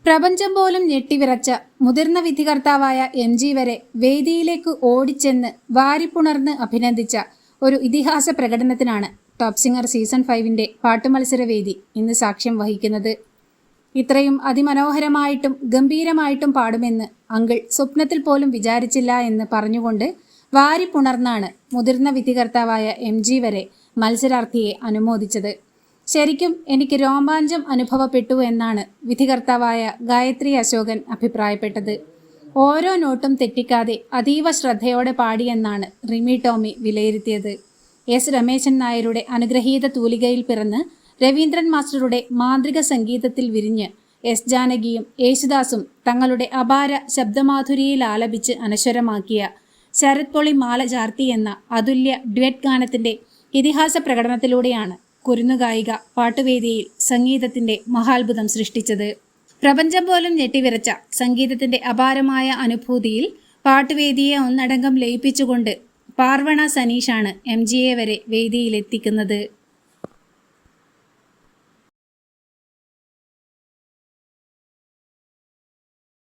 പ്രപഞ്ചം പോലും ഞെട്ടിവിറച്ച മുതിർന്ന വിധികർത്താവായ MG വരെ വേദിയിലേക്ക് ഓടിച്ചെന്ന് വാരിപ്പുണർന്ന് അഭിനന്ദിച്ച ഒരു ഇതിഹാസ പ്രകടനത്തിനാണ് ടോപ്പ് സിംഗർ സീസൺ 5ന്റെ പാട്ടുമത്സരവേദി ഇന്ന് സാക്ഷ്യം വഹിക്കുന്നത്. ഇത്രയും അതിമനോഹരമായിട്ടും ഗംഭീരമായിട്ടും പാടുമെന്ന് അങ്കിൾ സ്വപ്നത്തിൽ പോലും വിചാരിച്ചില്ല എന്ന് പറഞ്ഞുകൊണ്ട് വാരിപ്പുണർന്നാണ് മുതിർന്ന വിധികർത്താവായ MG വരെ മത്സരാർത്ഥിയെ അനുമോദിച്ചത്. ശരിക്കും എനിക്ക് രോമാഞ്ചം അനുഭവപ്പെട്ടു എന്നാണ് വിധികർത്താവായ ഗായത്രി അശോകൻ അഭിപ്രായപ്പെട്ടത്. ഓരോ നോട്ടും തെറ്റിക്കാതെ അതീവ ശ്രദ്ധയോടെ പാടിയെന്നാണ് റിമി ടോമി വിലയിരുത്തിയത്. S രമേശൻ നായരുടെ അനുഗ്രഹീത തൂലികയിൽ പിറന്ന് രവീന്ദ്രൻ മാസ്റ്ററുടെ മാന്ത്രിക സംഗീതത്തിൽ വിരിഞ്ഞ് S ജാനകിയും യേശുദാസും തങ്ങളുടെ അപാര ശബ്ദമാധുരിയിൽ ആലപിച്ച് അനശ്വരമാക്കിയ ശരത് പൊളി മാല ചാർത്തി എന്ന അതുല്യ ഡ്യുവറ്റ് ഗാനത്തിന്റെ ഇതിഹാസ പ്രകടനത്തിലൂടെയാണ് കുരുന്നുഗായിക പാട്ടുവേദിയിൽ സംഗീതത്തിന്റെ മഹാത്ഭുതം സൃഷ്ടിച്ചത്. പ്രപഞ്ചം പോലും ഞെട്ടിവിറച്ച സംഗീതത്തിന്റെ അപാരമായ അനുഭൂതിയിൽ പാട്ടുവേദിയെ ഒന്നടങ്കം ലയിപ്പിച്ചുകൊണ്ട് പാർവണ സനീഷാണ് MGയെ വരെ വേദിയിലെത്തിക്കുന്നത്.